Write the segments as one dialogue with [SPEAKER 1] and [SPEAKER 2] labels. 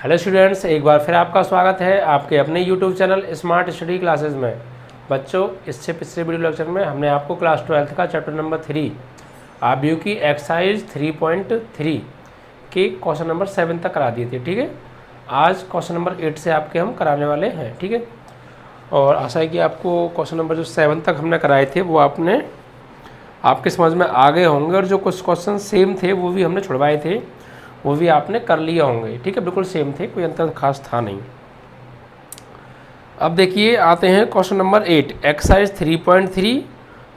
[SPEAKER 1] Hello students, एक बार फिर आपका स्वागत है आपके अपने YouTube channel smart study classes में। बच्चों, इससे पिछले वीडियो लेक्चर में हमने आपको क्लास 12th का चैप्टर नंबर 3 आव्यूह की एक्सरसाइज 3.3 के क्वेश्चन नंबर 7 तक करा दिए थे। ठीक है, आज क्वेश्चन नंबर 8 से आपके हम कराने वाले हैं। ठीक है, और आशा है कि आपको क्वेश्चन नंबर जो 7 तक हमने कराए थे वो आपके समझ में आ गए होंगे, और जो कुछ क्वेश्चन सेम थे वो भी हमने छुड़वाए थे, वो भी आपने कर लिए होंगे। ठीक है, बिल्कुल सेम थे, कोई अंतर खास था नहीं। अब देखिए, आते हैं question number 8 exercise 3.3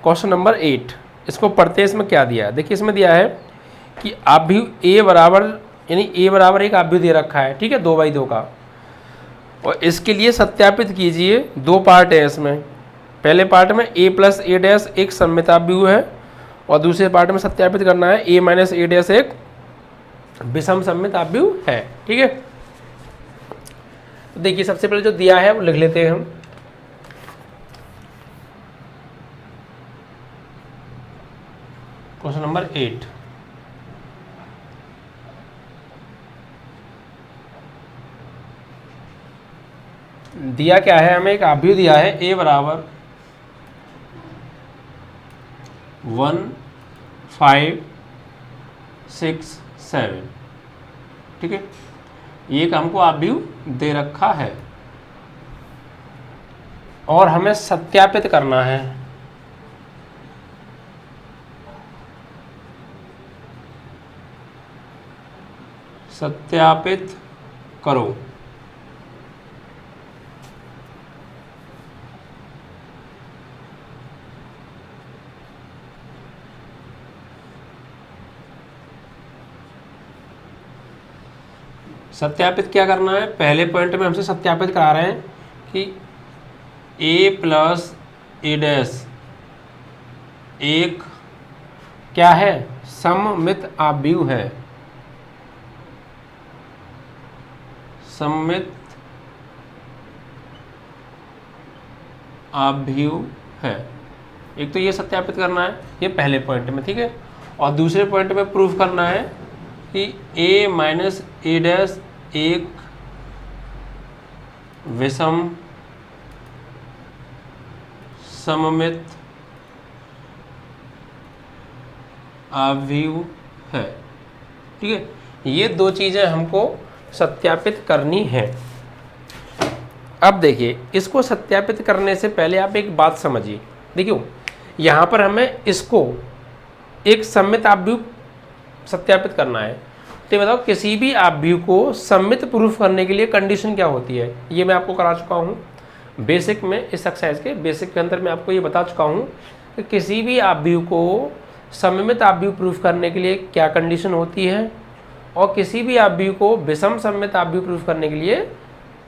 [SPEAKER 1] question number 8। इसको पढ़ते हैं। इसमें क्या दिया है, देखिए इसमें दिया है कि आव्यूह ए बराबर, यानी ए बराबर एक आव्यूह दे रखा है। ठीक है, 2/2 का, और इसके लिए सत्यापित कीजिए। दो पार्ट है इसमें। पहले पार्ट में a प्लस ए डैश एक सममित आव्यूह है, और दूसरे पार्ट में सत्यापित करना है a माइनस ए डैश एक विषम सममित आव्यूह है। ठीक है, तो देखिए सबसे पहले जो दिया है वो लिख लेते हैं हम। क्वेश्चन नंबर 8, दिया क्या है हमें, एक आव्यूह दिया है a बराबर 1, 5, 6, 7। ठीक है, ये एक हमको आव्यूह दे रखा है और हमें सत्यापित करना है। सत्यापित करो। सत्यापित क्या करना है, पहले पॉइंट में हमसे सत्यापित करा रहे हैं कि a प्लस ए डैश एक क्या है, सममित आव्यूह है। सममित आव्यूह है। एक तो ये सत्यापित करना है, ये पहले पॉइंट में। ठीक है, और दूसरे पॉइंट में प्रूफ करना है कि a माइनस ए डैश एक विषम सममित आव्यूह है। ठीक है, ये दो चीज़ें हमको सत्यापित करनी है। अब देखिए, इसको सत्यापित करने से पहले आप एक बात समझिए। देखियो, यहाँ पर हमें इसको एक सममित आव्यूह सत्यापित करना है। तो ये बताओ, किसी भी आव्यूह को सममित प्रूफ करने के लिए कंडीशन क्या होती है, ये मैं आपको करा चुका हूँ बेसिक में। इस एक्सरसाइज के बेसिक के अंदर मैं आपको ये बता चुका हूँ कि किसी भी आव्यूह को सममित आव्यूह प्रूफ करने के लिए क्या कंडीशन होती है, और किसी भी आव्यूह को विषम सममित आव्यूह प्रूफ करने के लिए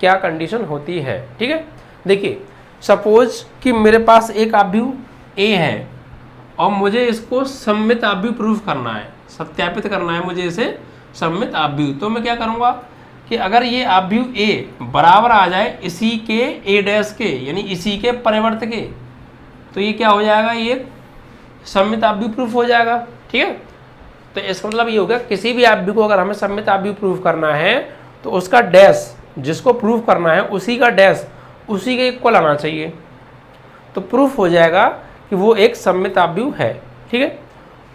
[SPEAKER 1] क्या कंडीशन होती है। ठीक है, देखिए सपोज कि मेरे पास एक आव्यूह ए है और मुझे इसको सममित आव्यूह प्रूफ करना है, सत्यापित करना है मुझे इसे सममित आव्यूह। तो मैं क्या करूँगा कि अगर ये आव्यूह ए बराबर आ जाए इसी के ए डैश के, यानी इसी के परिवर्त के, तो ये क्या हो जाएगा, ये सममित आव्यूह प्रूफ हो जाएगा। ठीक है, तो इसका मतलब ये हो गया, किसी भी आव्यूह को अगर हमें सममित आव्यूह प्रूफ करना है तो उसका डैश जिसको प्रूफ करना है उसी का डैश उसी के इक्वल आना चाहिए, तो प्रूफ हो जाएगा कि वो एक सममित आव्यूह है। ठीक है,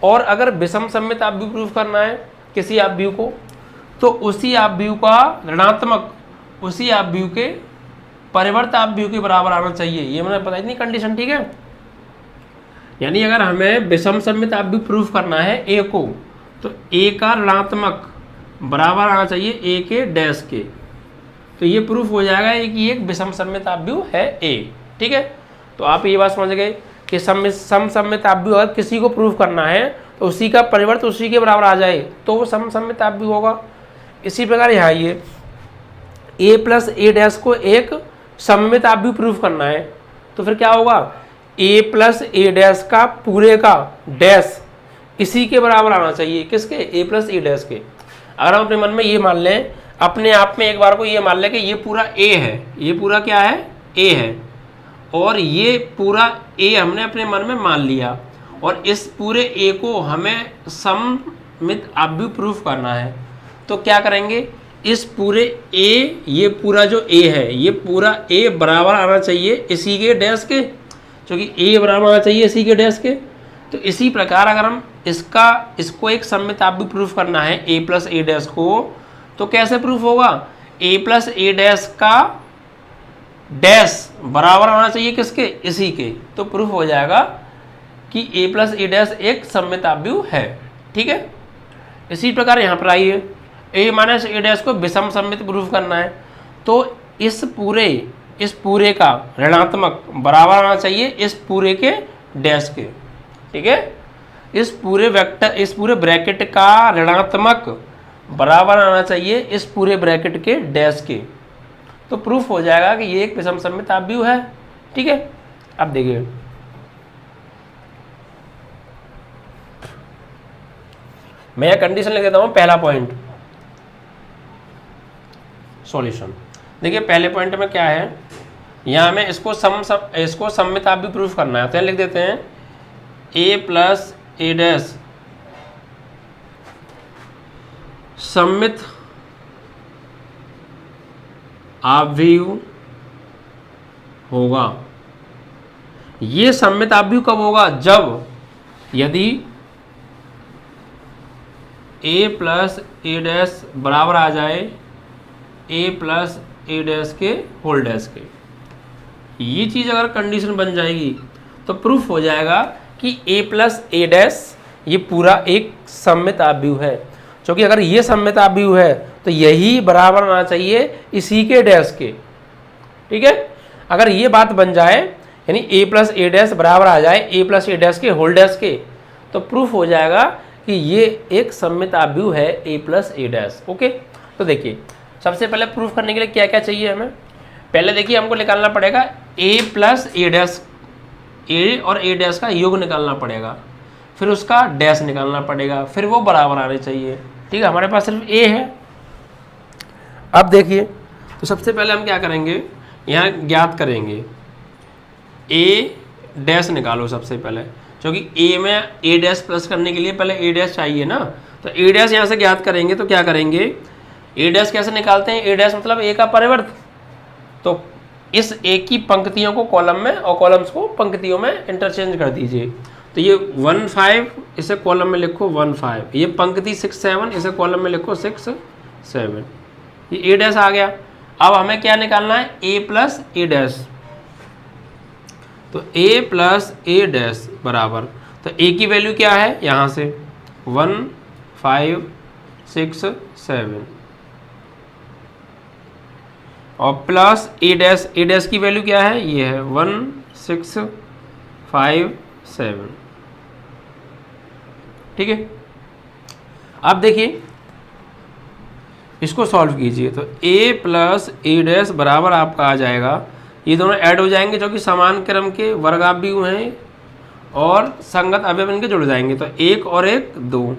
[SPEAKER 1] और अगर विषम सममित आव्यूह प्रूफ करना है किसी आव्यूह को, तो उसी आव्यूह का ऋणात्मक उसी आव्यूह के परिवर्त आव्यूह के बराबर आना चाहिए। ये मैंने बताई नहीं कंडीशन। ठीक है, यानी अगर हमें विषम सममित आव्यूह प्रूफ करना है ए को, तो ए का ऋणात्मक बराबर आना चाहिए ए के डैश के, तो ये प्रूफ हो जाएगा कि एक विषम सममित आव्यूह है ए। ठीक है, तो आप ये बात समझ गए कि सममित आव्यूह अगर किसी को प्रूफ करना है तो उसी का परिवर्त उसी के बराबर आ जाए तो वो सममित आव्यूह होगा। इसी प्रकार यहाँ ये a प्लस ए डैश को एक सममित आव्यूह प्रूफ करना है, तो फिर क्या होगा, a प्लस ए डैश का पूरे का डैश इसी के बराबर आना चाहिए, किसके, a प्लस ए डैश के। अगर हम अपने मन में ये मान लें, अपने आप में एक बार को ये मान लें कि ये पूरा a है, ये पूरा क्या है, a है, और ये पूरा a हमने अपने मन में मान लिया, और इस पूरे a को हमें सममित आव्यूह प्रूफ करना है। तो क्या करेंगे, इस पूरे ए, ये पूरा जो ए है, ये पूरा ए बराबर आना चाहिए इसी के डैश के, क्योंकि ए बराबर आना चाहिए इसी के डैश के। तो इसी प्रकार अगर हम इसको एक सममित आव्यूह प्रूफ करना है ए प्लस ए डैश को, तो कैसे प्रूफ होगा? ए प्लस ए डैश का डैश बराबर आना चाहिए किसके? इसी के। तो प्रूफ हो जाएगा कि ए प्लस ए डैश एक सममित आव्यूह है। ठीक है, इसी प्रकार यहाँ पर आइए, ए माइनस ए डैश को विषम सममित प्रूफ करना है, तो इस पूरे का ऋणात्मक बराबर आना चाहिए इस पूरे के डैश के। ठीक है, इस पूरे ब्रैकेट का ऋणात्मक बराबर आना चाहिए इस पूरे ब्रैकेट के डैश के। तो प्रूफ हो जाएगा कि ये एक विषम सममित आव्यूह है। ठीक है, अब देखिए मैं यह कंडीशन लिख देता हूं। पहला पॉइंट सॉल्यूशन। देखिए पहले पॉइंट में क्या है, यहां हमें इसको सममित आव्यूह प्रूफ करना है, तो लिख देते हैं ए प्लस ए डैश सममित आव्यूह होगा। ये सममित आव्यूह कब होगा? जब यदि ए प्लस ए डैश बराबर आ जाए ए प्लस ए डैश के होल डैश के। ये चीज़ अगर कंडीशन बन जाएगी तो प्रूफ हो जाएगा कि ए प्लस ए डैश ये पूरा एक सममित आव्यूह है, क्योंकि अगर ये सममित आव्यूह है तो यही बराबर आना चाहिए इसी के डैश के। ठीक है, अगर ये बात बन जाए यानी ए प्लस ए डैश बराबर आ जाए ए प्लस ए डैश के होल डैश के, तो प्रूफ हो जाएगा कि ये एक सममित आव्यूह है ए प्लस ए डैश। ओके, तो देखिए सबसे पहले प्रूफ करने के लिए क्या क्या चाहिए हमें? पहले देखिए हमको निकालना पड़ेगा ए प्लस ए डैश, ए और ए डैश का योग निकालना पड़ेगा, फिर उसका डैश निकालना पड़ेगा, फिर वो बराबर आने चाहिए। ठीक है, हमारे पास सिर्फ ए है। अब देखिए, तो सबसे पहले हम क्या करेंगे, यहाँ ज्ञात करेंगे ए डैश निकालो सबसे पहले, क्योंकि ए में ए डैश प्लस करने के लिए पहले ए डैश चाहिए ना। तो ए डैश यहाँ से ज्ञात करेंगे, तो क्या करेंगे, ए डैश कैसे निकालते हैं? ए डैश मतलब ए का परिवर्त। तो इस ए की पंक्तियों को कॉलम में और कॉलम्स को पंक्तियों में इंटरचेंज कर दीजिए। तो ये 1 5 इसे कॉलम में लिखो 1 5, ये पंक्ति 6 7 इसे कॉलम में लिखो 6 7, ये ए डैश आ गया। अब हमें क्या निकालना है? ए प्लस ए डैश। तो ए प्लस ए डैश बराबर, तो ए की वैल्यू क्या है? यहाँ से 1 5 6 7 और प्लस ए डैश की वैल्यू क्या है? ये है 1 6 5 7। ठीक है, अब देखिए इसको सॉल्व कीजिए, तो a प्लस ए डैश बराबर आपका आ जाएगा, ये दोनों ऐड हो जाएंगे जो कि समान क्रम के वर्गाव्यूह हैं और संगत अवयव इनके जुड़ जाएंगे। तो 1 और 1 2,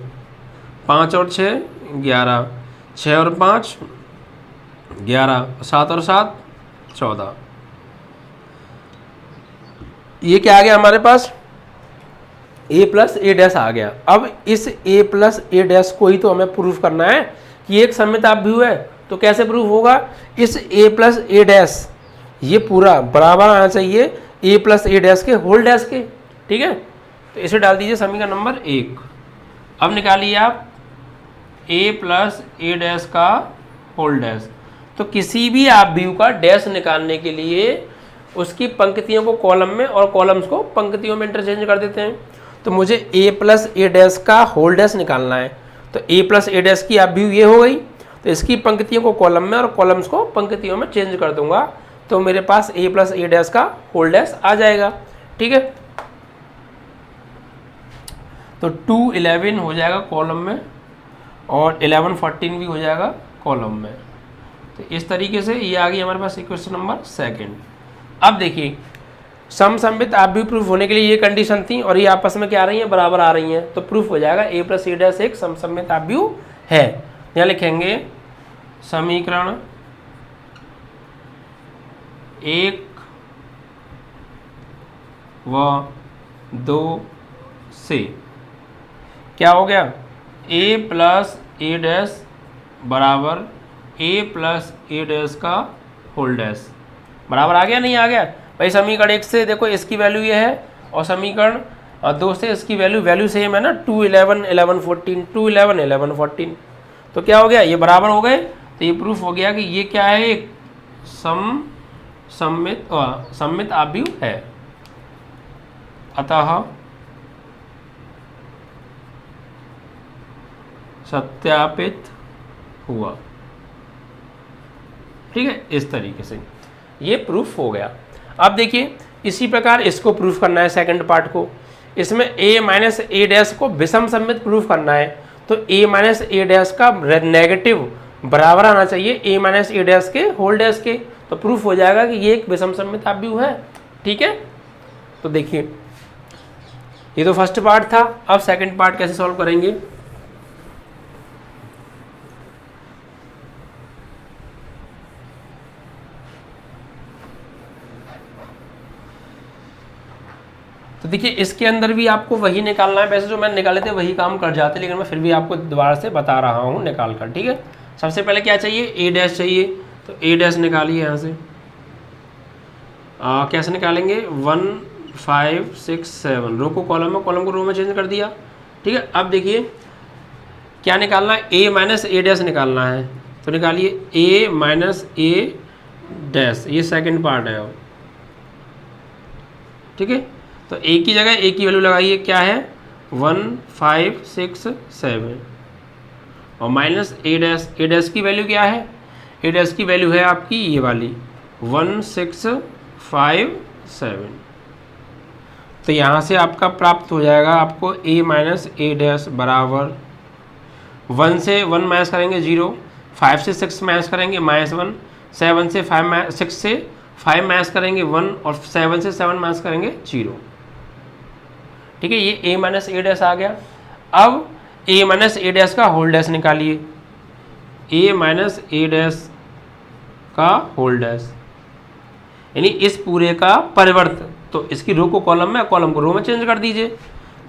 [SPEAKER 1] 5 और 6 11, 6 और 5 11, 7 और 7 14। ये क्या आ गया हमारे पास? ए प्लस ए डैश आ गया। अब इस ए प्लस ए डैश को ही तो हमें प्रूफ करना है कि एक सममित आव्यूह है। तो कैसे प्रूफ होगा? इस ए प्लस ए डैश ये पूरा बराबर आना चाहिए ए प्लस ए डैश के होल डैश के। ठीक है, तो इसे डाल दीजिए समीकरण नंबर 1। अब निकालिए आप ए प्लस ए डैश का होल डैश। तो किसी भी आव्यूह का डैश निकालने के लिए उसकी पंक्तियों को कॉलम में और कॉलम्स को पंक्तियों में इंटरचेंज कर देते हैं। तो मुझे ए प्लस ए डैश का होल डैश निकालना है, तो ए प्लस ए डैश की आव्यूह ये हो गई, तो इसकी पंक्तियों को कॉलम में और कॉलम्स को पंक्तियों में चेंज कर दूंगा, तो मेरे पास ए प्लस ए डैश का होल डैश आ जाएगा। ठीक है, तो 2 11 हो जाएगा कॉलम में और 11 14 भी हो जाएगा कॉलम में। तो इस तरीके से ये आ गई हमारे पास इक्वेशन नंबर 2। अब देखिए समसम्मित आव्यूह प्रूफ होने के लिए ये कंडीशन थी और ये आपस में क्या आ रही हैं? बराबर आ रही हैं। तो प्रूफ हो जाएगा ए प्लस ए डैश एक समसम्मित आव्यूह है। यहाँ लिखेंगे समीकरण 1 व 2 से क्या हो गया? ए प्लस ए डैश बराबर ए प्लस ए डैश का होल डैश बराबर आ गया, नहीं आ गया भाई। समीकरण 1 से देखो इसकी वैल्यू ये है और समीकरण 2 से इसकी वैल्यू सेम है ना, 2 11 11 14 2 11 11 14, तो क्या हो गया, ये बराबर हो गए। तो ये प्रूफ हो गया कि ये क्या है, एक सममित आव्यूह है। अतः सत्यापित हुआ। ठीक है, इस तरीके से ये प्रूफ हो गया। अब देखिए इसी प्रकार इसको प्रूफ करना है सेकंड पार्ट को। इसमें a माइनस ए डैश को विषम सममित प्रूफ करना है, तो a माइनस ए डैश का नेगेटिव बराबर आना चाहिए a माइनस ए डैश के होल डैश के, तो प्रूफ हो जाएगा कि ये एक विषम सममित आव्यूह है। ठीक है, तो देखिए ये तो फर्स्ट पार्ट था। अब सेकंड पार्ट कैसे सॉल्व करेंगे। तो देखिए इसके अंदर भी आपको वही निकालना है, वैसे जो मैंने निकाले थे वही काम कर जाते, लेकिन मैं फिर भी आपको दोबारा से बता रहा हूँ निकाल कर। ठीक है, सबसे पहले क्या चाहिए, ए डैश चाहिए, तो ए डैश निकालिए यहाँ से। कैसे निकालेंगे, 1 5 6 7, रो को कॉलम में, कॉलम को रो में चेंज कर दिया। ठीक है, अब देखिए क्या निकालना है, ए माइनस ए डैश निकालना है, तो निकालिए ए माइनस ए डैश, ये सेकंड पार्ट है। ठीक है, तो ए की जगह ए की वैल्यू लगाइए, क्या है 1 5 6 7, और minus a dash, A dash की वैल्यू क्या है, ए डैश की वैल्यू है आपकी ये वाली 1 6 5 7। तो यहाँ से आपका प्राप्त हो जाएगा आपको a माइनस ए डैश बराबर 1 से 1 माइनस करेंगे 0, 5 से 6 माइनस करेंगे -1, 7 से 6 से 5 माइनस करेंगे 1, और 7 से 7 माइनस करेंगे 0। ठीक है, ये a माइनस ए डैश आ गया। अब a माइनस ए डैश का होल डैश निकालिए, a माइनस ए डैश का होल डैश, यानी इस पूरे का परिवर्त। तो इसकी रो को कॉलम में, कॉलम को रो में चेंज कर दीजिए,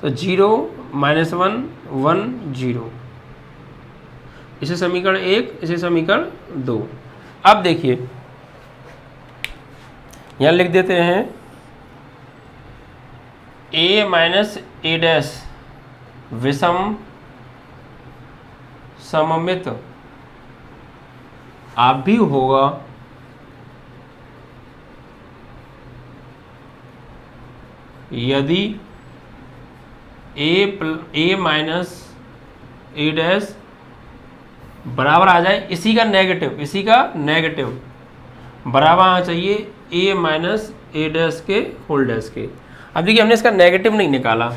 [SPEAKER 1] तो 0 -1 1 0, इसे समीकरण 1, इसे समीकरण 2। अब देखिए यहाँ लिख देते हैं a माइनस ए डैश विषम सममित आव्यूह होगा यदि a माइनस ए डैश बराबर आ जाए इसी का नेगेटिव बराबर आना चाहिए a माइनस ए डैश के होल डैश के। अब देखिए हमने इसका नेगेटिव नहीं निकाला,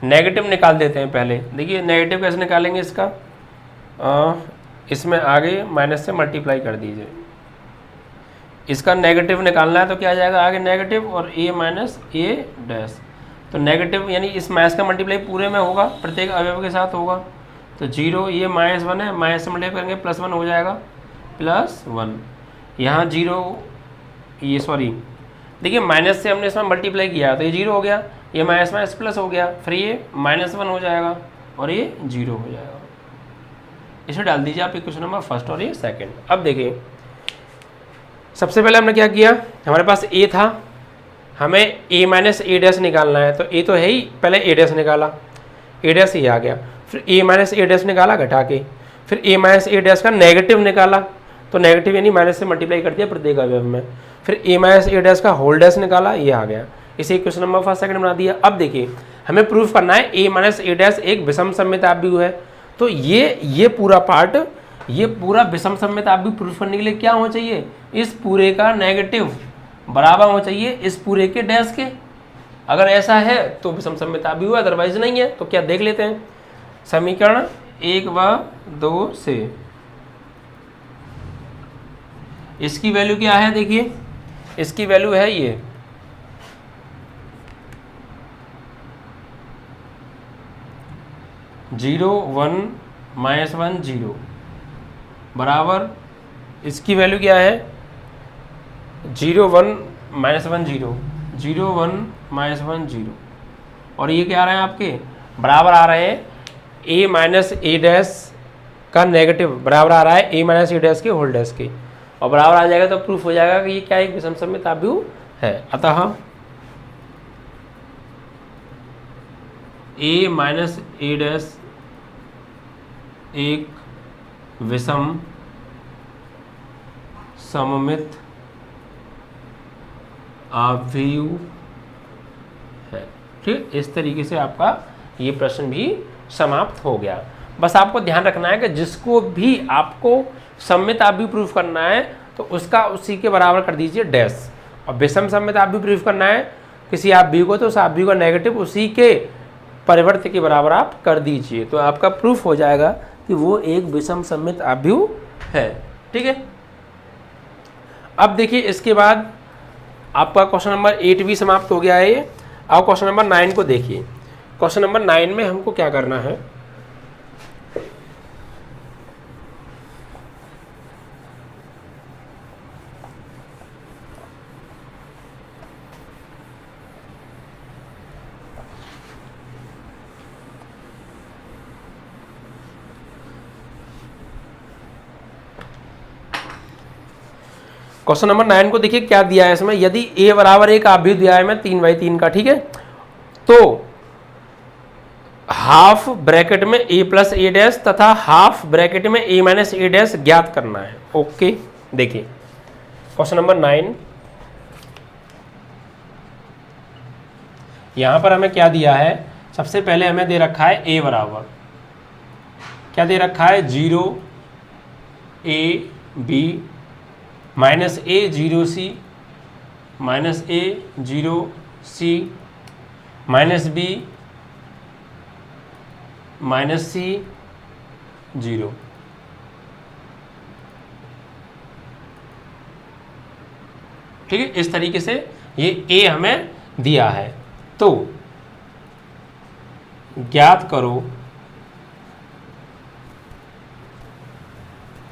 [SPEAKER 1] नेगेटिव निकाल देते हैं पहले। देखिए नेगेटिव कैसे निकालेंगे इसका, इसमें आगे माइनस से मल्टीप्लाई कर दीजिए, इसका नेगेटिव निकालना है तो क्या आ जाएगा आगे नेगेटिव और a माइनस ए डैश, तो नेगेटिव यानी इस माइनस का मल्टीप्लाई पूरे में होगा, प्रत्येक अवयव के साथ होगा, तो 0, ये -1 है, माइनस से मल्टीप्लाई करेंगे +1 हो जाएगा, +1, यहाँ 0, ये सॉरी देखिए माइनस से हमने इसमें मल्टीप्लाई किया तो ये 0 हो गया, ये माइनस माइनस प्लस हो गया, फिर ये -1 हो जाएगा और ये 0 हो जाएगा। इसे डाल दीजिए आप क्वेश्चन नंबर फर्स्ट और ये सेकंड। अब देखिए सबसे पहले हमने क्या किया, हमारे पास a था, हमें a माइनस ए डैश निकालना है, तो a तो है ही, पहले a डैश निकाला, a डैश ये आ गया, फिर a माइनस ए डैश निकाला घटा के, फिर a माइनस ए डैश का नेगेटिव निकाला, तो नेगेटिव यानी माइनस से मल्टीप्लाई कर दिया प्रत्येक अवयव में, फिर a माइनस ए डैश का होल डैश निकाला, ये आ गया, इसे क्वेश्चन नंबर फर्स्ट सेकंड बना दिया। अब देखिए हमें प्रूफ करना है a माइनस ए डैश एक विषम सममित आव्यूह है, तो ये पूरा पार्ट, ये पूरा विषम सममित आव्यूह प्रूफ करने के लिए क्या होना चाहिए, इस पूरे का नेगेटिव बराबर होना चाहिए इस पूरे के डैश के। अगर ऐसा है तो विषम सममित आव्यूह, अदरवाइज नहीं है। तो क्या देख लेते हैं समीकरण 1 व 2 से, इसकी वैल्यू क्या है, देखिए इसकी वैल्यू है ये 0 1 -1 0 बराबर, इसकी वैल्यू क्या है 0 1 -1 0 0 1 -1 0, और ये क्या आ रहे हैं आपके बराबर आ रहे हैं a माइनस ए डैश का नेगेटिव बराबर आ रहा है ए माइनस ए डैश के होल डैश के, और बराबर आ जाएगा तो प्रूफ हो जाएगा कि ये क्या एक विषम सममित आव्यूह है। अतः ए माइनस ए डैश एक विषम सममित आव्यूह है। ठीक, इस तरीके से आपका ये प्रश्न भी समाप्त हो गया। बस आपको ध्यान रखना है कि जिसको भी आपको सममित आव्यूह प्रूफ करना है तो उसका उसी के बराबर कर दीजिए डैश, और विषम सममित आव्यूह प्रूफ करना है किसी आव्यूह को तो उस आव्यूह का नेगेटिव उसी के परिवर्त के बराबर आप कर दीजिए, तो आपका प्रूफ हो जाएगा कि वो एक विषम सममित आव्यूह है। ठीक है, अब देखिए इसके बाद आपका क्वेश्चन नंबर 8 भी समाप्त हो गया है ये। अब क्वेश्चन नंबर 9 को देखिए। क्वेश्चन नंबर 9 में हमको क्या करना है, क्वेश्चन नंबर 9 को देखिए क्या दिया है इसमें। यदि a बराबर एक आव्यूह दिया है मैं 3/3 का, ठीक है, तो हाफ ब्रैकेट में a प्लस ए डैश तथा हाफ ब्रैकेट में a माइनस ए डैश ज्ञात करना है। ओके, देखिए क्वेश्चन नंबर 9, यहां पर हमें क्या दिया है, सबसे पहले हमें दे रखा है a बराबर, क्या दे रखा है 0 a b minus a 0 c minus a 0 c minus b minus c 0। ठीक है, इस तरीके से ये a हमें दिया है। तो ज्ञात करो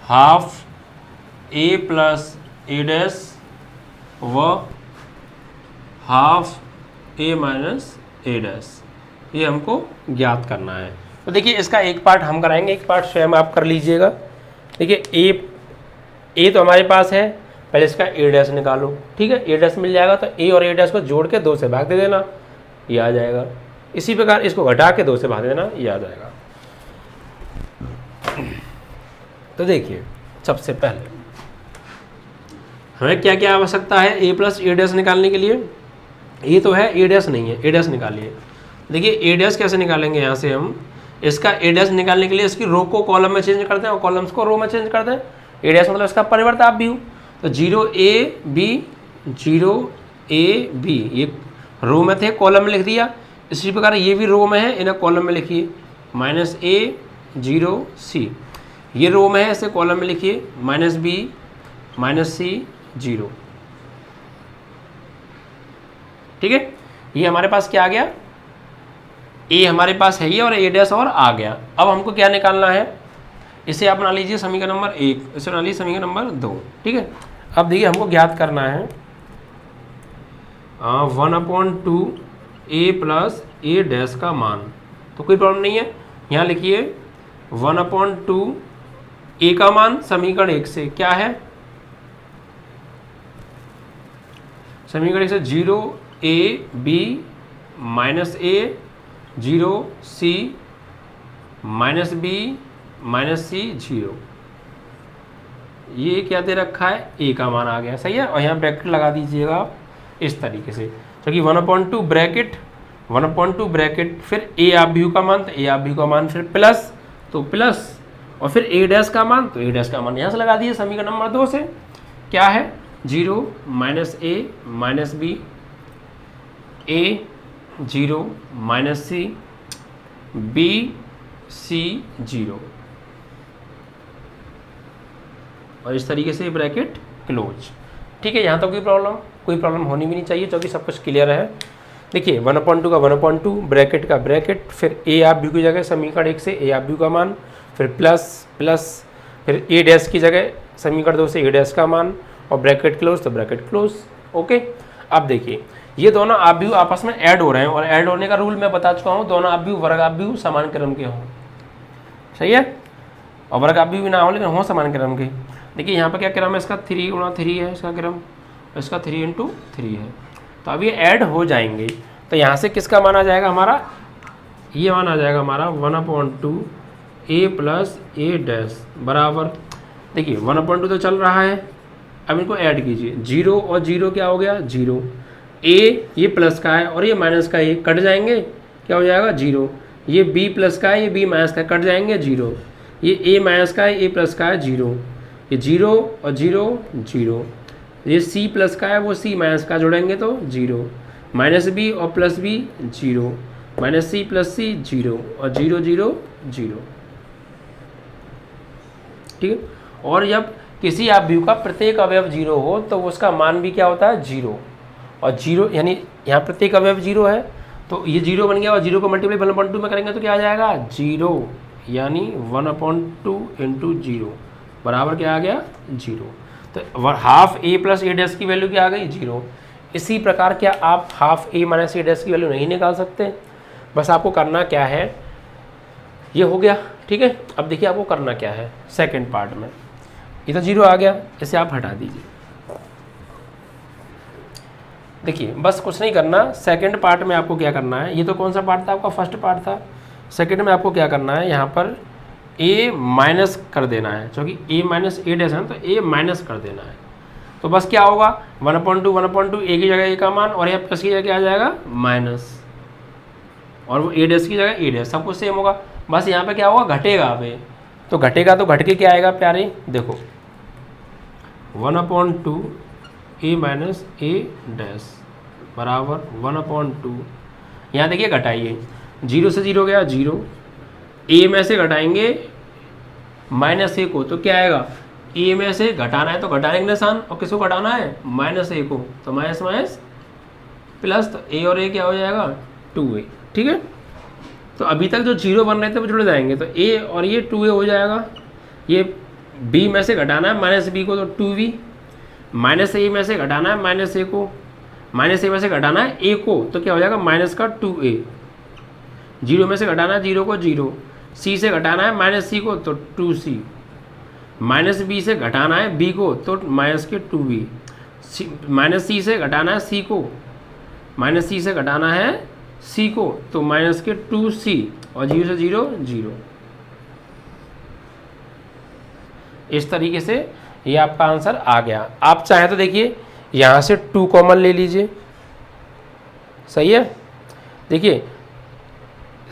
[SPEAKER 1] half a plus a dash व half a minus a dash, ये हमको ज्ञात करना है। तो देखिए इसका एक पार्ट हम कराएंगे, एक पार्ट स्वयं आप कर लीजिएगा। देखिए a तो हमारे पास है, पहले इसका ए डैश निकालो। ठीक है, ए डैश मिल जाएगा तो a और ए डैश को जोड़ के 2 से भाग दे देना, ये आ जाएगा। इसी प्रकार इसको घटा के 2 से भाग देना, ये आ जाएगा। तो देखिए सबसे पहले हमें क्या क्या आवश्यकता है a प्लस ए डैश निकालने के लिए। ये तो है, ए डैश नहीं है, ए डैश निकालिए। देखिए ए डैश कैसे निकालेंगे, यहाँ से हम इसका ए डैश निकालने के लिए इसकी रो को कॉलम में चेंज करते हैं और कॉलम्स को रो में चेंज करते हैं। ए डैश मतलब इसका परिवर्त आव्यूह, तो 0 a b ये रो में थे, कॉलम में लिख दिया। इसी प्रकार ये भी रो में है, इन्हें कॉलम में लिखिए। माइनस a 0 c ये रो में है, इसे कॉलम में लिखिए। Minus b minus c 0। ठीक है, ये हमारे पास क्या आ गया, a हमारे पास है ये और a डैश और आ गया। अब हमको क्या निकालना है, इसे आप बना लीजिए समीकरण नंबर 1, इसे बना लीजिए समीकरण नंबर 2। ठीक है, अब देखिए हमको ज्ञात करना है 1/2 a प्लस ए डैश का मान। तो कोई प्रॉब्लम नहीं है, यहाँ लिखिए 1/2 a का मान समीकरण 1 से क्या है, समीकरण 1 से 0 a b minus a 0 c minus b minus c 0, ये क्या दे रखा है, a का मान आ गया। सही है, और यहाँ ब्रैकेट लगा दीजिएगा आप इस तरीके से, क्योंकि 1/2 ब्रैकेट 1/2 ब्रैकेट फिर a आव्यूह का मान, तो a आव्यूह का मान फिर प्लस, तो प्लस और फिर a डैश का मान, तो a डैश का मान यहाँ से लगा दिए समीकरण नंबर 2 से। क्या है 0 minus a minus b a 0 minus c b c 0, और इस तरीके से ब्रैकेट क्लोज। ठीक है, यहाँ तक कोई प्रॉब्लम होनी भी नहीं चाहिए, क्योंकि सब कुछ क्लियर है। देखिए 1/2 का 1/2 ब्रैकेट का ब्रैकेट, फिर a आव्यूह की जगह समीकरण 1 से a आव्यूह का मान, फिर प्लस प्लस, फिर a डैश की जगह समीकरण 2 से a डैश का मान, और ब्रैकेट क्लोज तो ब्रैकेट क्लोज। ओके, अब देखिए ये दोनों आव्यूह आपस में ऐड हो रहे हैं, और ऐड होने का रूल मैं बता चुका हूँ, दोनों आव्यूह वर्ग आव्यूह समान क्रम के हों। सही है, और वर्ग आव्यूह भी ना हो लेकिन हो समान क्रम के। देखिए यहाँ पर क्या क्रम है इसका, 3 गुणा 3 है इसका क्रम, इसका 3 × 3 है। तो अब ये ऐड हो जाएंगे, तो यहाँ से किसका मान आ जाएगा हमारा, ये मान आ जाएगा हमारा 1/2 a + a' बराबर, देखिए 1/2 तो चल रहा है, अब इनको ऐड कीजिए, 0 और 0 क्या हो गया 0, a ये प्लस का है और ये माइनस का है, कट जाएंगे, क्या हो जाएगा 0, ये b प्लस का है, ये b माइनस का है, कट जाएंगे 0, ये a माइनस का है, a प्लस का है 0, ये 0 और 0 0, ये c प्लस का है वो c माइनस का जुड़ेंगे तो 0, माइनस b और plus b 0, minus c plus c 0 और 0 0 0, ठीक है। और जब किसी आव्यूह का प्रत्येक अवयव 0 हो तो उसका मान भी क्या होता है 0, और 0 यानी यहाँ प्रत्येक अवयव 0 है तो ये 0 बन गया, और 0 को मल्टीप्लाई 1/2 में करेंगे तो क्या आ जाएगा 0, यानी 1/2 × 0 बराबर क्या आ गया 0। तो हाफ a + a' की वैल्यू क्या आ गई 0। इसी प्रकार क्या आप हाफ a - a' की वैल्यू नहीं निकाल सकते, बस आपको करना क्या है, ये हो गया, ठीक है। अब देखिए आपको करना क्या है सेकंड पार्ट में, ये तो 0 आ गया, इसे आप हटा दीजिए। देखिए बस कुछ नहीं करना, सेकंड पार्ट में आपको क्या करना है, ये तो कौन सा पार्ट था आपका, फर्स्ट पार्ट था। सेकंड में आपको क्या करना है, यहाँ पर a माइनस कर देना है, क्योंकि a - a' है तो a माइनस कर देना है। तो बस क्या होगा 1/2 a की जगह a का मान, और यहाँ प्लस की जगह क्या आ जाएगा माइनस, और वो a' की जगह a', सब कुछ सेम होगा। बस यहाँ पे क्या होगा घटेगा, अब तो घटेगा तो घट के क्या आएगा प्यारे, देखो 1/2 a - a' बराबर 1/2, यहाँ देखिए घटाइए, 0 से 0 गया 0, a में से घटाएंगे -a को तो क्या आएगा, a में से घटाना है तो घटाने का निशान, और किसको घटाना है -a को, तो माइनस माइनस प्लस, तो a और a क्या हो जाएगा 2a, ठीक है। तो अभी तक जो 0 बन रहे थे वो जुड़ जाएंगे, तो a और ये 2a हो जाएगा, ये b में से घटाना है -b को तो 2b, -a में से घटाना है -a को, -a में से घटाना है a को तो क्या हो जाएगा माइनस का 2a, 0 में से घटाना है 0 को 0, c से घटाना है -c को तो 2c, -b से घटाना है b को तो माइनस के 2b, -c से घटाना है c को, -c से घटाना है c को तो माइनस के 2c, और 0 से 0 0। इस तरीके से ये आपका आंसर आ गया। आप चाहें तो देखिए यहाँ से 2 कॉमन ले लीजिए, सही है। देखिए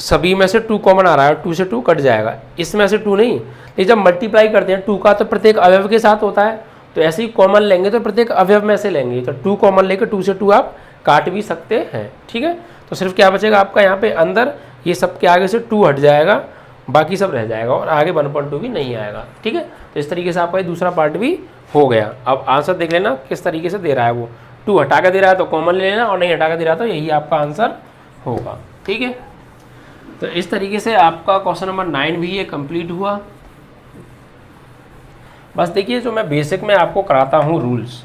[SPEAKER 1] सभी में से 2 कॉमन आ रहा है, 2 से 2 कट जाएगा, इसमें से 2 नहीं, लेकिन जब मल्टीप्लाई करते हैं 2 का तो प्रत्येक अवयव के साथ होता है, तो ऐसे ही कॉमन लेंगे तो प्रत्येक अवयव में से लेंगे, तो 2 कॉमन लेकर 2 से 2 आप काट भी सकते हैं, ठीक है। तो सिर्फ क्या बचेगा आपका यहाँ पे अंदर, ये सब के आगे से 2 हट जाएगा, बाकी सब रह जाएगा, और आगे 1/2 भी नहीं आएगा, ठीक है। तो इस तरीके से आपका ये दूसरा पार्ट भी हो गया। अब आंसर देख लेना किस तरीके से दे रहा है, वो 2 हटा कर दे रहा है तो कॉमन ले लेना, और नहीं हटा कर दे रहा तो यही आपका आंसर होगा, ठीक है। तो इस तरीके से आपका क्वेश्चन नंबर 9 भी ये कंप्लीट हुआ। बस देखिए जो मैं बेसिक में आपको कराता हूँ रूल्स,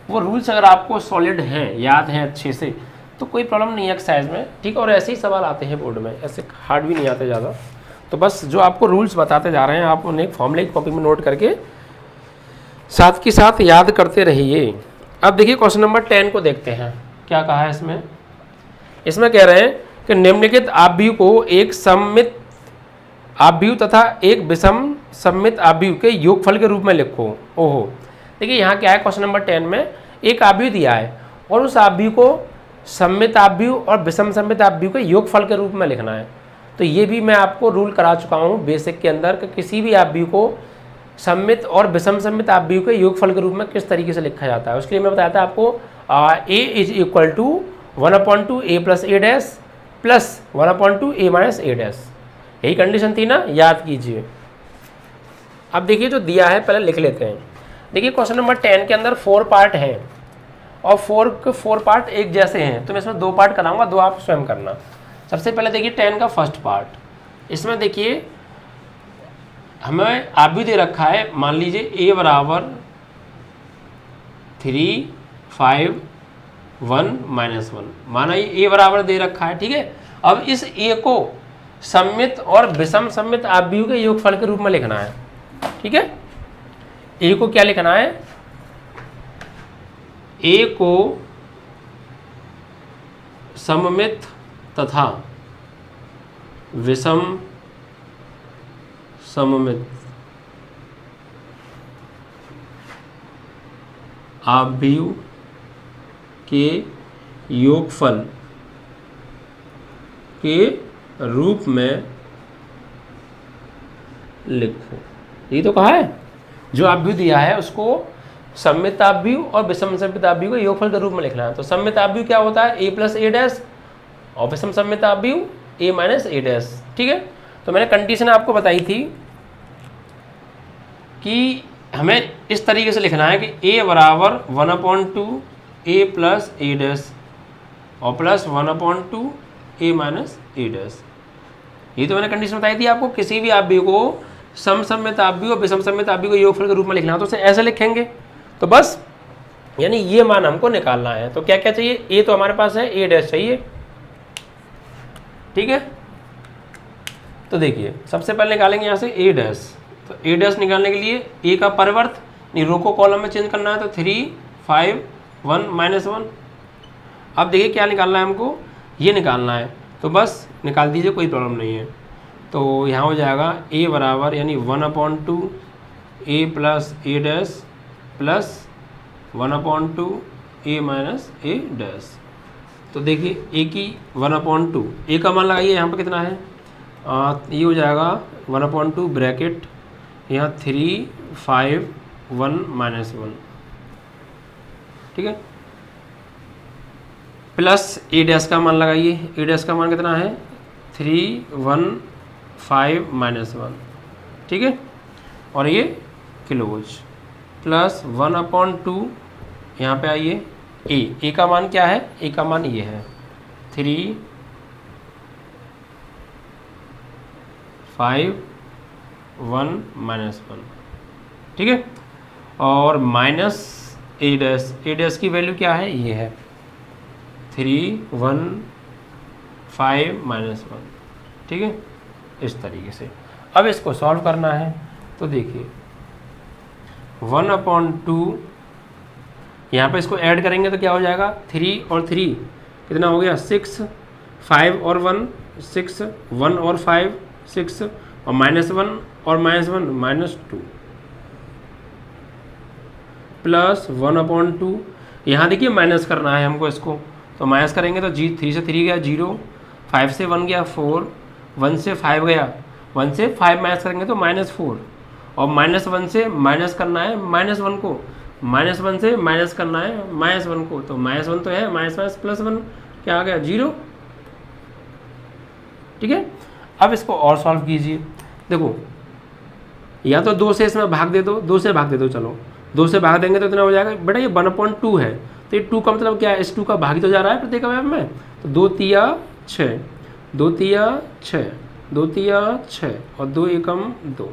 [SPEAKER 1] वो रूल्स अगर आपको सॉलिड हैं, याद हैं अच्छे से, तो कोई प्रॉब्लम नहीं है एक्सरसाइज में, ठीक है। और ऐसे ही सवाल आते हैं बोर्ड में, ऐसे हार्ड भी नहीं आते ज़्यादा। तो बस जो आपको रूल्स बताते जा रहे हैं आप उन्हें फॉर्मूले की कॉपी में नोट करके साथ के साथ याद करते रहिए। अब देखिए क्वेश्चन नंबर 10 को देखते हैं, क्या कहा है इसमें। इसमें कह रहे हैं कि निम्नलिखित आव्यूह को एक सममित आव्यूह तथा एक विषम सममित आव्यूह के योगफल के रूप में लिखो। ओहो, देखिए यहाँ क्या है, क्वेश्चन नंबर 10 में एक आव्यूह दिया है और उस आव्यूह को सममित आव्यूह और विषम सममित आव्यूह के योगफल के रूप में लिखना है। तो ये भी मैं आपको रूल करा चुका हूँ बेसिक के अंदर कि किसी भी आव्यूह को सममित और विषम सममित आव्यूह के योगफल के रूप में किस तरीके से लिखा जाता है। उसके लिए मैं बताया था आपको a = 1/2 a + a' plus 1/2 a - a', यही कंडीशन थी ना, याद कीजिए। अब देखिए जो दिया है पहले लिख लेते हैं। देखिए क्वेश्चन नंबर 10 के अंदर 4 पार्ट हैं और 4 पार्ट एक जैसे हैं, तो मैं इसमें 2 पार्ट कराऊंगा, 2 आप स्वयं करना। सबसे पहले देखिए 10 का फर्स्ट पार्ट, इसमें देखिए हमें आव्यूह दे रखा है, मान लीजिए a = 3 5 1 -1, माना ये a बराबर दे रखा है, ठीक है। अब इस a को सममित और विषम सममित आव्यूह के योगफल के रूप में लिखना है। ठीक है। ए को क्या लिखना है, ए को सममित तथा विषम सममित आव्यूह के योगफल के रूप में लिखो। ये तो कहा है, जो आव्यूह दिया है उसको सममित आव्यूह और विषम सममित आव्यूह के योगफल के रूप में लिखना है। तो सममित आव्यूह क्या होता है, ए प्लस ए डैश, और विषम सममित आव्यूह ए माइनस ए डैश। ठीक है, तो मैंने कंडीशन आपको बताई थी कि हमें इस तरीके से लिखना है कि ए बराबर 1/2 ए प्लस ए डैश और plus 1/2 A minus a dash. ये तो मैंने कंडीशन बताई थी आपको, किसी भी आव्यूह को समसम्मित आव्यूह और विषम सममित आव्यूह के योगफल के रूप में लिखना है तो उसे ऐसे लिखेंगे। तो बस यानी ये मान हमको निकालना है। तो क्या क्या चाहिए, ए तो हमारे पास है, ए डैश चाहिए। ठीक है, तो देखिए सबसे पहले निकालेंगे यहाँ से ए डैश। तो ए डैश निकालने के लिए ए का परिवर्त रो को कॉलम में चेंज करना है, तो 3 5 1 -1। अब देखिए क्या निकालना है हमको, ये निकालना है। तो बस निकाल दीजिए, कोई प्रॉब्लम नहीं है। तो यहाँ हो जाएगा ए बराबर यानी 1/2 ए plus a dash plus 1/2 A minus a dash. तो देखिए ए की 1/2, ए का मान लगाइए यहाँ पर कितना है, ये हो जाएगा 1/2 ब्रैकेट यहाँ 3 5 1 -1। ठीक है, प्लस ए डैश का मान लगाइए, ए डैश का मान कितना है 3 1 5 -1। ठीक है, और ये क्लोज प्लस 1/2 यहाँ पे आइए ए का मान क्या है, ए का मान ये है 3 5 1 -1। ठीक है, और माइनस ए डैश की वैल्यू क्या है, ये है 3 1 5 -1। ठीक है, इस तरीके से अब इसको सॉल्व करना है। तो देखिए 1/2 यहाँ पे इसको ऐड करेंगे तो क्या हो जाएगा, 3 और 3 कितना हो गया 6, 5 और 1 6, 1 और 5 6, और -1 और -1 -2 प्लस 1/2। यहाँ देखिए माइनस करना है हमको इसको, तो माइनस करेंगे तो 3 से 3 गया 0, 5 से 1 गया 4, 1 से 5 गया, 1 से 5 माइनस करेंगे तो -4, और -1 से माइनस करना है -1 को, -1 से माइनस करना है -1 को, तो -1 तो है, माइनस प्लस 1 क्या आ गया 0। ठीक है, अब इसको और सॉल्व कीजिए। देखो या तो 2 से इसमें भाग दे दो, 2 से भाग दे दो, चलो 2 से भाग देंगे तो इतना हो जाएगा बेटा, ये 1/2 है, तो ये 2 का मतलब क्या है, इस 2 का भाग तो जा रहा है प्रत्येक अवयव में, तो 2 तिया 6, 2 तिया 6, 2 तिया 6 और 2 एकम 2।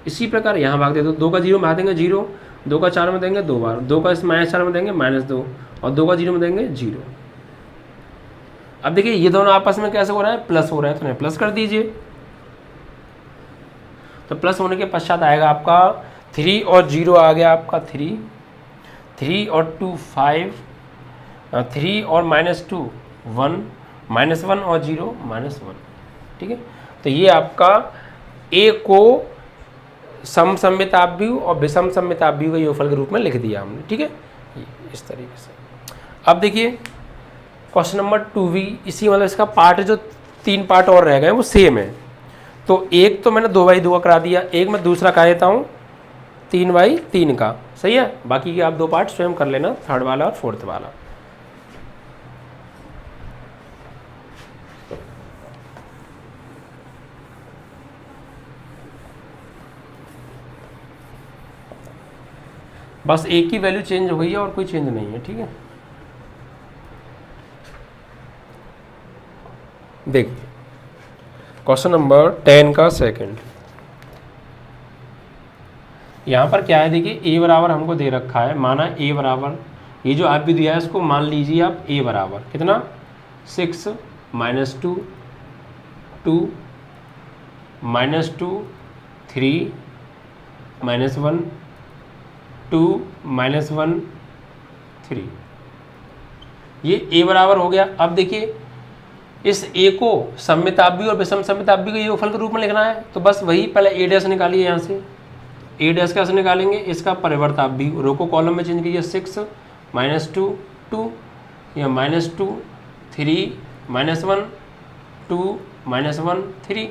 [SPEAKER 1] इसी प्रकार यहाँ भाग दे दो, 2 का 0 भाग देंगे 0, 2 का 4 में देंगे 2 बार, 2 का -4 में देंगे -2, और 2 का 0 में देंगे 0। अब देखिए ये दोनों आपस में कैसे हो रहा है, प्लस हो रहा है, तो प्लस कर दीजिए। तो प्लस होने के पश्चात आएगा आपका 3 और 0 आ गया आपका 3 और 2 5, 3 और -2 1, -1 और 0 -1। ठीक है, तो ये आपका ए को समसम्मित आव्यूह और विषम सममित आव्यूह के योगफल के रूप में लिख दिया हमने। ठीक है, इस तरीके से। अब देखिए क्वेश्चन नंबर 2b, इसी मतलब इसका पार्ट जो 3 पार्ट और रह गए वो सेम है। तो एक तो मैंने 2/2 का करा दिया, एक मैं दूसरा करा देता हूँ 3/3 का, सही है। बाकी के आप 2 पार्ट स्वयं कर लेना, 3rd वाला और 4th वाला। बस एक की वैल्यू चेंज हो गई है और कोई चेंज नहीं है। ठीक है, देखिए क्वेश्चन नंबर 10 का सेकंड, यहाँ पर क्या है, देखिए ए बराबर हमको दे रखा है, माना ए बराबर, ये जो आप भी दिया है इसको मान लीजिए आप ए बराबर कितना 6 -2 2 -2 3 -1 2 -1 3, ये a बराबर हो गया। अब देखिए इस a को सममितापी और विषम सममितापी के योगफल के रूप में लिखना है, तो बस वही पहले a डैश निकालिए। यहाँ से a डैश कैसे निकालेंगे, इसका परिवर्तापी रो को कॉलम में चेंज कीजिए, 6 -2 2 या -2 3 -1 2 -1 3,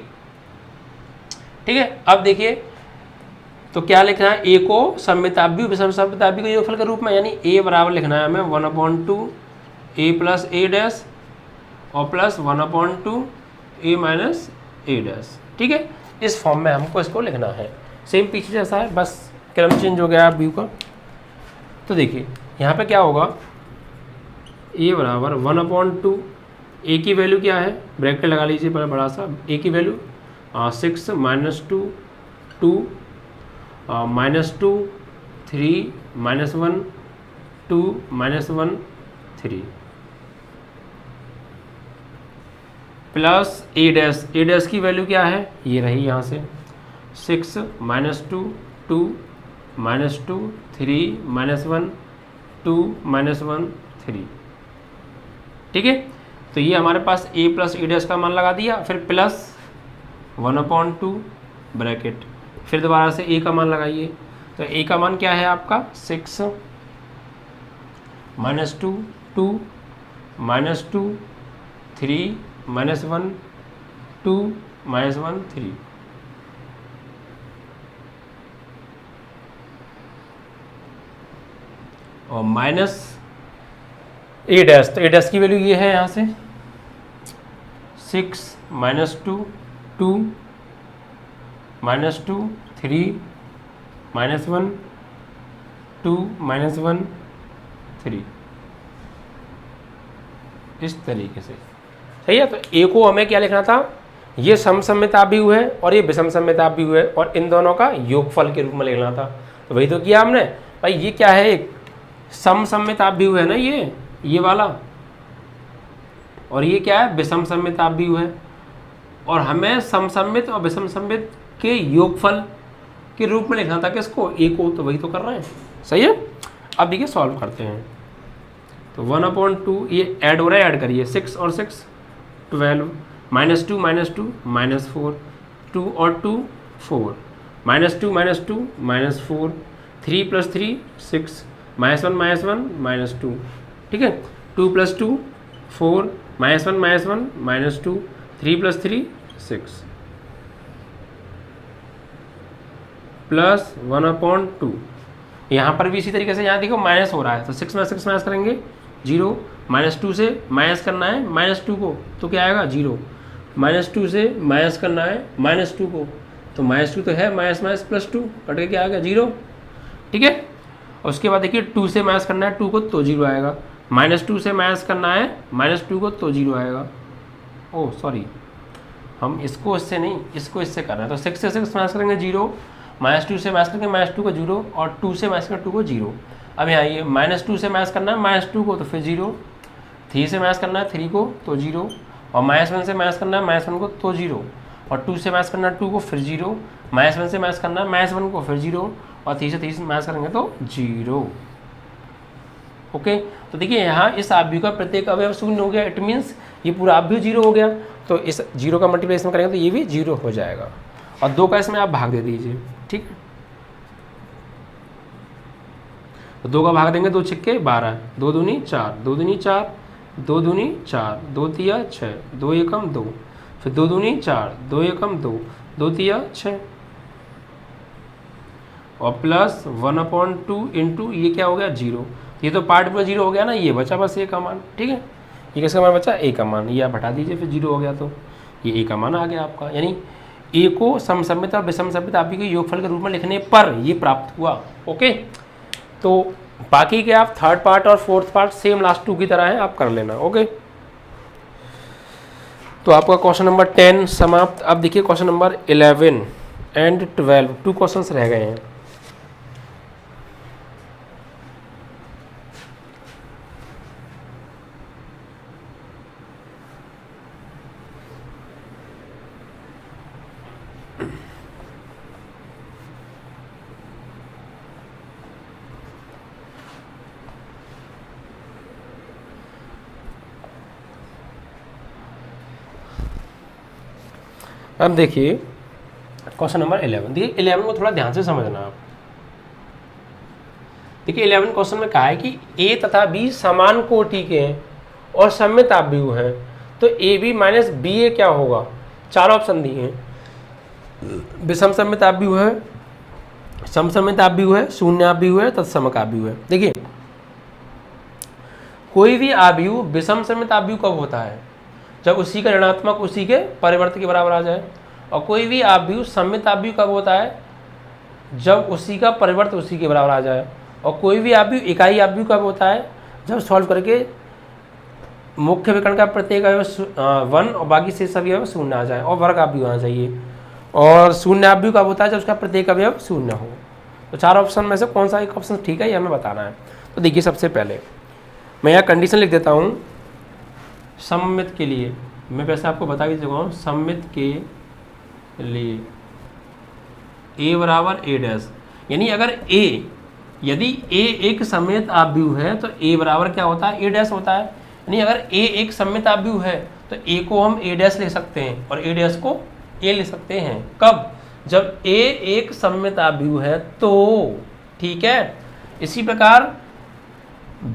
[SPEAKER 1] ठीक है। अब देखिए तो क्या लिखना है, a को सममितापी विषम सममितापी के योगफल के रूप में, यानी a बराबर लिखना है हमें 1/2 a प्लस a डैश और plus 1/2 a minus a dash, ठीक है। इस फॉर्म में हमको इसको लिखना है, सेम पीछे जैसा है, बस क्रम चेंज हो गया व्यू का। तो देखिए यहाँ पे क्या होगा, a बराबर 1/2, a की वैल्यू क्या है, ब्रैकेट लगा लीजिए बड़ा सा, a की वैल्यू 6 -2 2 -2 3 -1 2 -1 3 प्लस a डैश की वैल्यू क्या है, ये रही यहाँ से 6 -2 2 -2 3 -1 2 -1 3, ठीक है। तो ये हमारे पास a प्लस a डैश का मान लगा दिया, फिर प्लस 1/2 ब्रैकेट, फिर दोबारा से a का मान लगाइए। तो a का मान क्या है आपका 6 -2 2 -2 3 -1 2 -1 3, और माइनस a डैश, तो a डैश की वैल्यू ये है यहाँ से 6 -2 2 -2 3 -1 2 -1 3, इस तरीके से, सही है। तो a को हमें क्या लिखना था, ये समसम्मितापी है और ये विषम सम्मितापी है, और इन दोनों का योगफल के रूप में लिखना था। तो वही तो किया हमने भाई, ये क्या है, एक समसम्मितापी है ना ये वाला, और ये क्या है, विषम सम्मितापी है, और हमें समसम्मित और विषम सम्मित के योगफल के रूप में लिखना था किसको, a को। तो वही तो कर रहे हैं, सही है। अब देखिए सॉल्व करते हैं। तो 1/2 ये ऐड हो रहा है, ऐड करिए 6 और 6 12 -2 -2 -4 2 और 2 4 -2 -2 -4 3 + 3 6 -1 -1 -2, ठीक है। 2 + 2 4 -1 -1 -2 3 + 3 6 प्लस 1/2। यहाँ पर भी इसी तरीके से, यहाँ देखो माइनस हो रहा है, तो 6 में 6 माइनस करेंगे 0, -2 से माइनस करना है -2 को, तो क्या आएगा 0, -2 से माइनस करना है -2 को, तो -2 तो है, माइनस +2 कट के क्या आएगा 0, ठीक है। और उसके बाद देखिए 2 से माइनस करना है 2 को, तो 0 आएगा, -2 से माइनस करना है -2 को, तो 0 आएगा। ओह सॉरी, हम इसको इससे नहीं, इसको इससे कर रहे हैं। तो 6 से 6 माइनस करेंगे 0, -2 से माइनस करेंगे -2 को 0, और 2 से माइनस करेंगे 2 को 0। अब यहाँ ये -2 से माइनस करना है -2 को, तो फिर 0, 3 से माइनस करना है 3 को, तो 0, और -1 से माइनस करना है -1 को, तो 0, और 2 से माइनस करना है 2 को, फिर 0, -1 से माइनस करना है -1 को, फिर 0, और 3 से 3 माइनस करेंगे तो 0। ओके, तो देखिए यहाँ इस आव्यूह का प्रत्येक अवयव शून्य हो गया, इट मीन्स ये पूरा आव्यूह 0 हो गया। तो इस 0 का मल्टीप्लिकेशन करेंगे तो ये भी 0 हो जाएगा, और 2 का इसमें आप भाग दे दीजिए, ठीक है। तो 2 का भाग देंगे, 2 छिक्के 12, 2 दूनी 4, 2 दूनी 4, 2 दूनी 4, 2 तिया 6, 2 एकम 2, फिर 2 दूनी 4, 2 एकम 2, 2 तिया 6, और प्लस 1/2 इंटू ये क्या हो गया 0। ये तो पार्ट पूरा 0 हो गया ना, ये बचा बस a का मान, ठीक है। ये किसका मान बचा, a का मान, ये आप हटा दीजिए, फिर 0 हो गया, तो ये a का मान आ गया आपका। यानी a को समसम्मित और विषमसम्मित आपकी के योगफल के रूप में लिखने पर ये प्राप्त हुआ। ओके, तो बाकी के आप थर्ड पार्ट और फोर्थ पार्ट सेम लास्ट 2 की तरह है, आप कर लेना। ओके, तो आपका क्वेश्चन नंबर 10 समाप्त। अब देखिए क्वेश्चन नंबर 11 एंड 12, 2 क्वेश्चंस रह गए हैं। अब देखिए क्वेश्चन नंबर 11। देखिए 11 को थोड़ा ध्यान से समझना आप। देखिए 11 क्वेश्चन में कहा है कि ए तथा बी समान कोटि के हैं और सममित आव्यूह हैं, तो ए बी माइनस बी ए क्या होगा। चार ऑप्शन दिए हैं। विषम सममित आव्यूह है, समसमित आव्यूह है, शून्य आव्यूह है, तत्समक आव्यूह है। देखिए कोई भी आव्यूह विषम सममित आव्यूह कब होता है, जब उसी का ऋणात्मक उसी के परिवर्त के बराबर आ जाए। और कोई भी आव्यूह सममित आव्यूह कब होता है, जब उसी का परिवर्त उसी के बराबर आ जाए। और कोई भी आव्यूह इकाई आव्यूह कब होता है, जब सॉल्व करके मुख्य विकर्ण का प्रत्येक अवयव 1 और बाकी से सभी अवयव शून्य आ जाए और वर्ग आव्यूह आना चाहिए। और शून्य आव्यूह कब होता है, जब उसका प्रत्येक अवयव शून्य हो। तो चार ऑप्शन में से कौन सा एक ऑप्शन ठीक है ये हमें बताना है। तो देखिए सबसे पहले मैं यहाँ कंडीशन लिख देता हूँ सममित के लिए। मैं वैसे आपको बता भी चुका हूँ सममित के लिए a बराबर a डैश, यानी अगर यदि a एक सममित आव्यूह है तो a बराबर क्या होता है, a डैश होता है। यानी अगर a एक सममित आव्यूह है तो a को हम a डैश लिख सकते हैं और a डैश को a लिख सकते हैं। कब, जब a एक सममित आव्यूह है तो, ठीक है। इसी प्रकार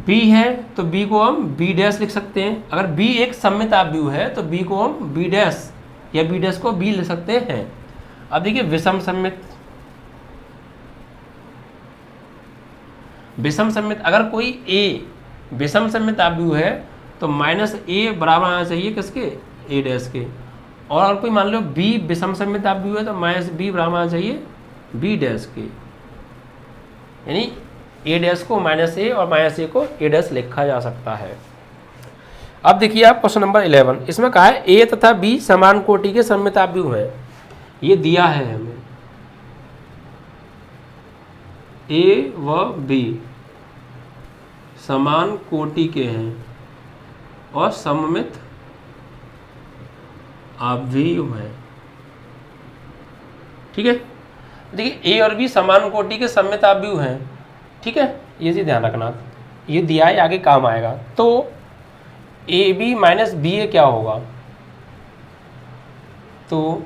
[SPEAKER 1] b है तो b को हम b डैश लिख सकते हैं। अगर b एक सममित आव्यूह है तो b को हम b डैश या b डैश को b लिख सकते हैं। अब देखिए विषम सममित, विषम सममित अगर कोई a विषम सममित आव्यूह है तो माइनस a बराबर आना चाहिए किसके, a डैश के। और अगर कोई मान लो b विषम सममित आव्यूह है तो माइनस b बराबर आना चाहिए b डैश के। यानी a डैश को माइनस a और माइनस a को a डैश लिखा जा सकता है। अब देखिए आप क्वेश्चन नंबर 11, इसमें कहा है a तथा b समान कोटि के सममित आव्यूह हैं। ये दिया है हमें a व b समान कोटि के हैं और सममित आव्यूह है, ठीक है। देखिए a और b समान कोटि के सममित आव्यूह हैं, ठीक है। ये चीज ध्यान रखना, ये दिया है आगे काम आएगा। तो ए बी माइनस बी ए क्या होगा, तो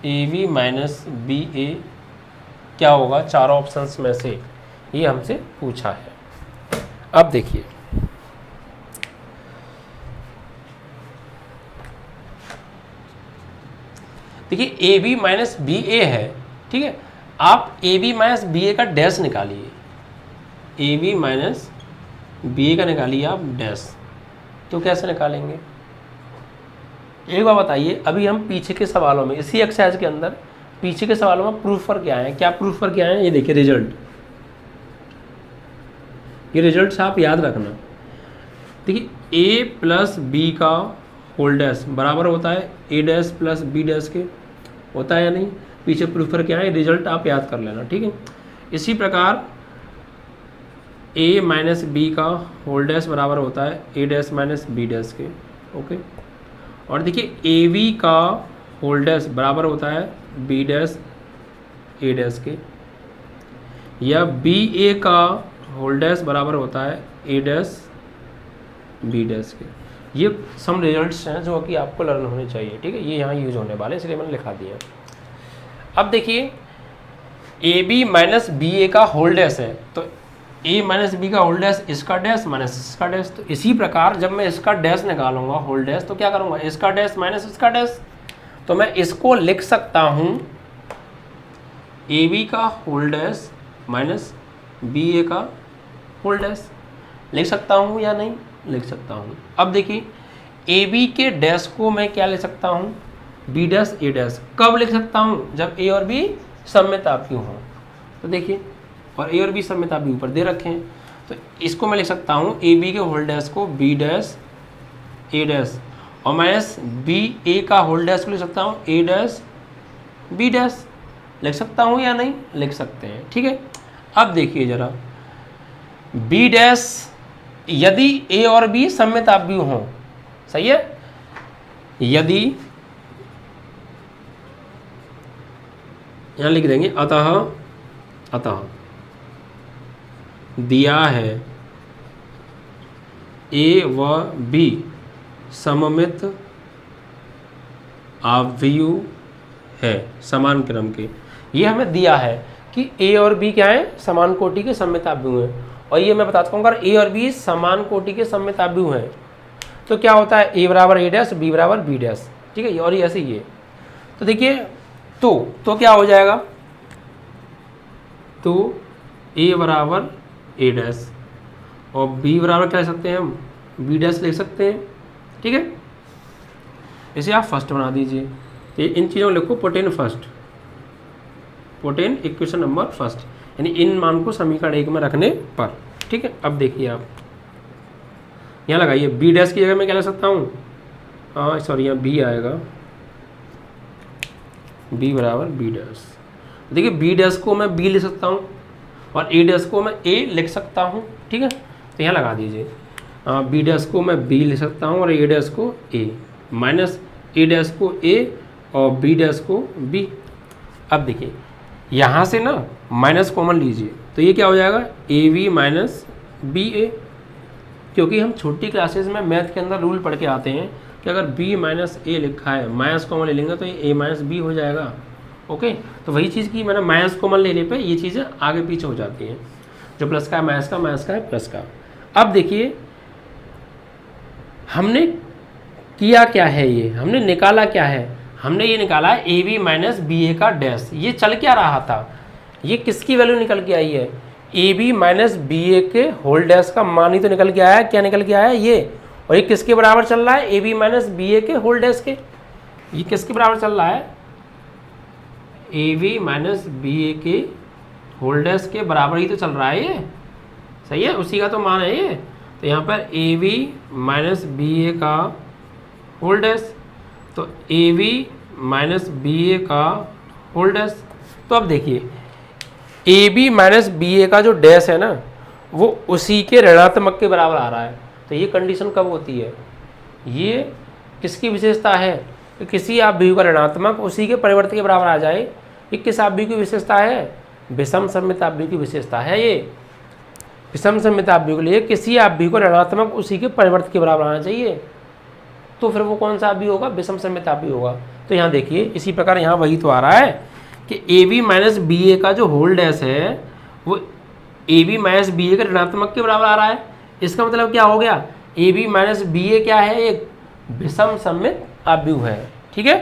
[SPEAKER 1] ए बी माइनस बी ए क्या होगा, चारों ऑप्शंस में से ये हमसे पूछा है। अब देखिए देखिए ए बी माइनस बी ए है, ठीक है। आप ए बी माइनस बी ए का डैश निकालिए, ए बी माइनस बी ए का निकालिए आप डैश। तो कैसे निकालेंगे एक बार बताइए। अभी हम पीछे के सवालों में, इसी एक्सरसाइज के अंदर पीछे के सवालों में प्रूफ पर क्या है, क्या प्रूफ पर क्या है, ये देखिए रिजल्ट। ये रिजल्ट आप याद रखना। देखिए ए प्लस बी का होल डैश बराबर होता है ए डैश प्लस बी डैश के, होता है या नहीं। पीछे प्रूफ पर क्या है, रिजल्ट आप याद कर लेना, ठीक है। इसी प्रकार a माइनस बी का होल डैश बराबर होता है ए डैश माइनस बी डैश के, ओके। और देखिए ए बी का होल डैश बराबर होता है बी डैश ए डैश के, या बी ए का होल डैश बराबर होता है ए डैश बी डैश के। ये सम रिजल्ट्स हैं जो कि आपको लर्न होने चाहिए, ठीक है। ये यहाँ यूज होने वाले, इसलिए मैंने लिखा दिया। अब देखिए ए बी माइनस बी ए का होल डैश है, तो ए माइनस बी का होल डैश इसका डैश माइनस इसका डैश। तो इसी प्रकार जब मैं इसका डैश निकालूंगा होल डैश, तो क्या करूंगा, इसका डैश माइनस इसका डैश। तो मैं इसको लिख सकता हूं ए बी का होल डैश माइनस बी ए का होल डैश, लिख सकता हूं या नहीं, लिख सकता हूं। अब देखिए ए बी के डैश को मैं क्या ले सकता हूं, बी डैश ए डैश। कब लिख सकता हूं, जब ए और बी सममित आव्यूह हों। तो देखिए, और ए और बी सममित आव्यूह ऊपर दे रखे हैं, तो इसको मैं लिख सकता हूं ए बी के होल डैश को बी डैश ए डैश, और माइनस बी ए का होल डैश को लिख सकता हूं ए डैश बी डैश। लिख सकता हूं या नहीं, लिख सकते हैं, ठीक है। अब देखिए जरा बी डैश, यदि ए और बी सममित आव्यूह हों, सही है। यदि यहाँ लिख देंगे अतः दिया है ए व बी सममित आव्यूह है समान क्रम के। ये हमें दिया है कि ए और बी क्या है, समान कोटि के सममित आव्यूह हैं। और ये मैं बताता हूँ, अगर ए और बी समान कोटि के सममित आव्यूह हैं तो क्या होता है, ए बराबर ए डैश, बी बराबर बी डैश, ठीक है। और ये ऐसे ही है। तो देखिए तो क्या हो जाएगा, तो ए बराबर ए डैश और बी बराबर क्या लिख सकते हैं हम, बी डैश लिख सकते हैं, ठीक है। इसे आप फर्स्ट बना दीजिए। तो इन चीज़ों को लिखो, put in first, put in equation number first, यानी इन मान को समीकरण 1 में रखने पर, ठीक है। अब देखिए आप यहाँ लगाइए, बी डैश की जगह मैं क्या लिख सकता हूँ, हाँ सॉरी यहाँ बी आएगा, बी बराबर बी डैश। देखिए बी डैश को मैं बी लिख सकता हूँ और ए डैश को मैं ए लिख सकता हूँ, ठीक है। तो यहाँ लगा दीजिए, बी डैश को मैं बी लिख सकता हूँ और ए डैश को ए, माइनस ए डैश को ए और बी डैश को बी। अब देखिए यहाँ से ना माइनस कॉमन लीजिए, तो ये क्या हो जाएगा, ए बी माइनस बी ए, क्योंकि हम छोटी क्लासेस में मैथ के अंदर रूल पढ़ के आते हैं कि अगर b माइनस ए लिखा है, माइनस कॉमन ले लेंगे तो ये a माइनस बी हो जाएगा, ओके। तो वही चीज़ की मैंने माइनस कॉमन लेने पे ये चीज़ें आगे पीछे हो जाती हैं, जो प्लस का है माइनस का, माइनस का है प्लस का। अब देखिए हमने किया क्या है, ये हमने निकाला क्या है, हमने ये निकाला है ए बी माइनस बी ए का डैश। ये चल क्या रहा था, ये किसकी वैल्यू निकल के आई है, ए बी माइनस बी ए के होल डैश का मान ही तो निकल के आया है। क्या निकल के आया है ये, और ये किसके बराबर चल रहा है, ए बी माइनस बी ए के होल डैश के। ये किसके बराबर चल रहा है, ए बी माइनस बी ए के होल डैश के बराबर ही तो चल रहा है ये, सही है, उसी का तो मान है ये। तो यहाँ पर ए बी माइनस बी ए का होल डैश, तो ए बी माइनस बी ए का होल डैश। तो अब देखिए ए बी माइनस बी ए का जो डैश है ना, वो उसी के ऋणात्मक के बराबर आ रहा है। तो ये कंडीशन कब होती है, ये किसकी विशेषता है, कि किसी आव्यूह का ऋणात्मक उसी के परिवर्त के बराबर आ जाए। ये किस आव्यूह की विशेषता है, विषम सममित आव्यूह की विशेषता है। ये विषम सममित आव्यूह के लिए किसी आव्यूह को ऋणात्मक उसी के परिवर्त के बराबर आना चाहिए, तो फिर वो कौन सा आव्यूह होगा, विषम सममित आव्यूह होगा। तो यहाँ देखिए इसी प्रकार यहाँ वही तो आ रहा है कि ए बी माइनस बी ए का जो होल डैश है वो ए बी माइनस बी ए के ऋणात्मक के बराबर आ रहा है। इसका मतलब क्या हो गया, ए बी माइनस बी ए क्या है, एक विषम सममित आव्यूह है, ठीक है।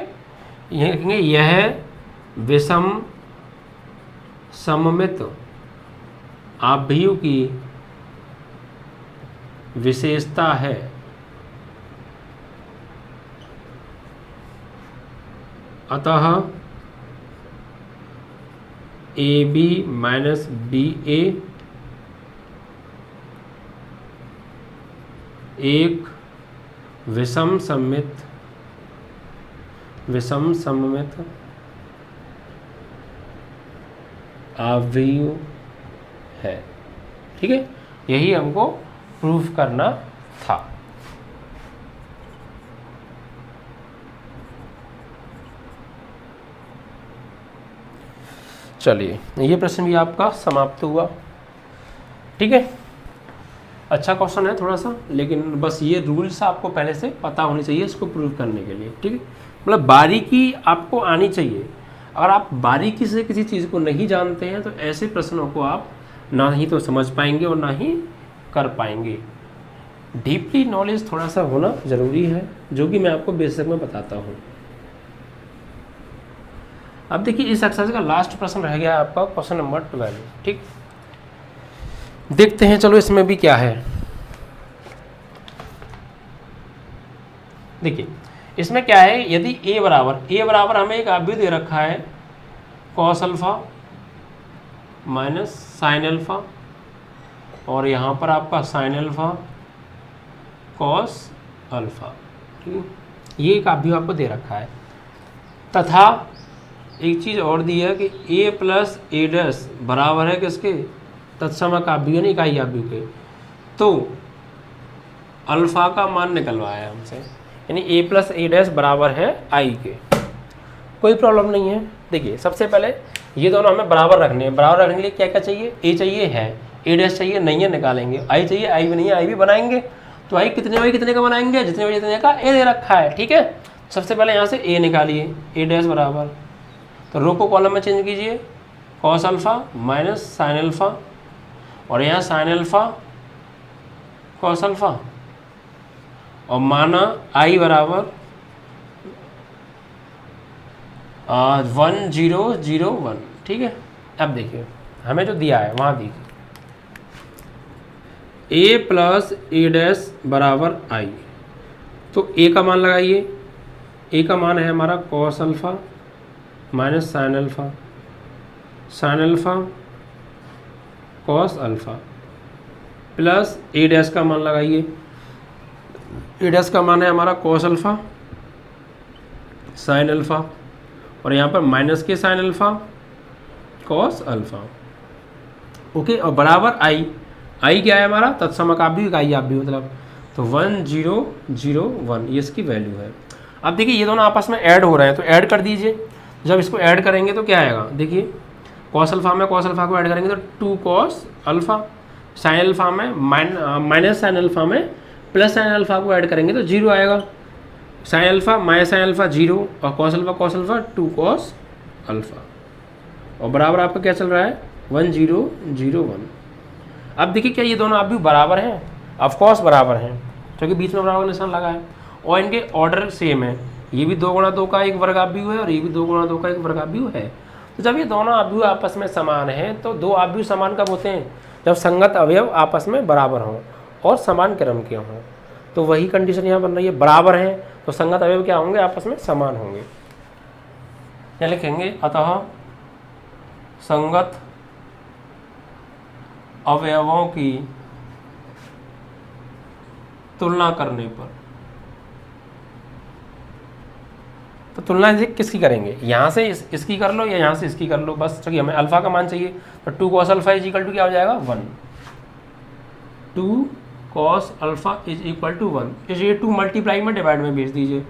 [SPEAKER 1] यह लिखेंगे, यह विषम सममित आव्यूह की विशेषता है। अतः ए बी माइनस बी ए एक विषम सममित आव्यूह है, ठीक है। यही हमको प्रूफ करना था। चलिए ये प्रश्न भी आपका समाप्त हुआ, ठीक है। अच्छा क्वेश्चन है थोड़ा सा, लेकिन बस ये रूल्स आपको पहले से पता होनी चाहिए इसको प्रूव करने के लिए, ठीक है। मतलब बारीकी आपको आनी चाहिए। अगर आप बारीकी से किसी चीज़ को नहीं जानते हैं तो ऐसे प्रश्नों को आप ना ही तो समझ पाएंगे और ना ही कर पाएंगे। डीपली नॉलेज थोड़ा सा होना ज़रूरी है, जो कि मैं आपको बेसिक में बताता हूँ। अब देखिए इस एक्सरसाइज का लास्ट प्रश्न रह गया आपका क्वेश्चन नंबर 12, ठीक। देखते हैं चलो इसमें भी क्या है। देखिए इसमें क्या है, यदि a बराबर हमें एक आव्यूह दे रखा है cos alpha minus sine alpha, और यहाँ पर आपका साइन अल्फा कॉस अल्फा, ठीक है। ये एक आव्यूह आपको दे रखा है, तथा एक चीज़ और दी है कि a प्लस ए डैश बराबर है किसके, तत्समक आव्यूह यानी इकाई आव्यूह के। तो अल्फा का मान निकलवाया है हमसे, यानी a प्लस ए डैश बराबर है i के। कोई प्रॉब्लम नहीं है। देखिए सबसे पहले ये दोनों हमें बराबर रखने हैं। बराबर रखने के लिए क्या क्या चाहिए, a चाहिए है, ए डैश चाहिए नहीं है निकालेंगे, i चाहिए i भी नहीं है i भी बनाएंगे। तो i कितने बाई कितने का बनाएंगे, जितने बाई जितने का a दे रखा है, ठीक है। सबसे पहले यहाँ से ए निकालिए, ए डैश बराबर, तो रो को कॉलम में चेंज कीजिए, cos alpha minus sine alpha, और यहाँ साइन अल्फ़ा कॉस अल्फ़ा, और माना आई बराबर 1001, ठीक है। अब देखिए हमें जो दिया है वहाँ देखिए ए प्लस ए डैश बराबर आई, तो ए का मान लगाइए, ए का मान है हमारा cos alpha minus sine alpha, sine alpha cos alpha, plus a dash का मान लगाइए, ए डैश का मान है हमारा कॉस अल्फ़ा साइन अल्फ़ा, और यहाँ पर माइनस के sign alpha cos alpha, okay. और बराबर आई, आई क्या है हमारा तत्समकाव्य इकाई आप भी मतलब, तो 1001 ये इसकी वैल्यू है। अब देखिए ये दोनों आपस में ऐड हो रहे हैं, तो ऐड कर दीजिए। जब इसको ऐड करेंगे तो क्या आएगा, देखिए कॉस अल्फ़ा में कॉस अल्फ़ा को ऐड करेंगे तो 2 कॉस अल्फ़ा, साइन अल्फ़ा में माइनस साइन अल्फ़ा में प्लस साइन अल्फ़ा को ऐड करेंगे तो 0 आएगा, sine alpha minus sine alpha 0, और कॉस अल्फ़ा 2 कॉस अल्फ़ा, और बराबर आपका क्या चल रहा है 1001। अब देखिए क्या ये दोनों आप भी बराबर हैं, ऑफकोर्स बराबर हैं क्योंकि बीच में बराबर निशान लगा है, और इनके ऑर्डर सेम है, ये भी 2 गुणा 2 का एक वर्गाव्यू है और ये भी 2 गुणा 2 का एक वर्गाव्यू है। तो जब ये दोनों अवयव आपस में समान हैं तो दो अवयव समान कब होते हैं, जब संगत अवयव आपस में बराबर हों और समान क्रम के हों। तो वही कंडीशन यहाँ बन रही है, बराबर हैं तो संगत अवयव क्या होंगे, आपस में समान होंगे। क्या लिखेंगे, अतः संगत अवयवों की तुलना करने पर, तो तुलना किसकी करेंगे, यहाँ से इसकी कर लो या यहाँ से इसकी कर लो, बस चलिए हमें अल्फा का मान चाहिए, तो 2 cos alpha is equal to क्या हो जाएगा 1, 2 cos alpha is equal to 1, इसलिए 2 मल्टीप्लाई में डिवाइड में भेज दीजिए,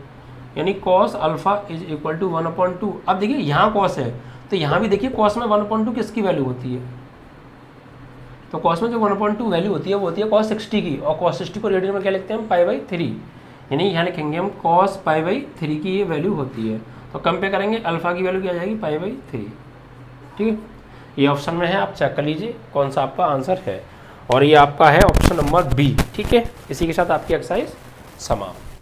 [SPEAKER 1] यानी cos alpha is equal to 1/2। अब देखिए यहाँ cos है तो यहाँ भी देखिए cos में 1/2 किसकी वैल्यू होती है, तो cos में जो 1/2 वैल्यू होती है वो होती है cos 60 की, और cos 60 को रेडियन में क्या लिखते हैं हम π/3, यानी यहाँ लिखेंगे हम cos π/3 की ये वैल्यू होती है। तो कंपेयर करेंगे अल्फा की वैल्यू क्या आ जाएगी π/3, ठीक है। ये ऑप्शन में है, आप चेक कर लीजिए कौन सा आपका आंसर है, और ये आपका है ऑप्शन नंबर बी, ठीक है। इसी के साथ आपकी एक्सरसाइज समाप्त।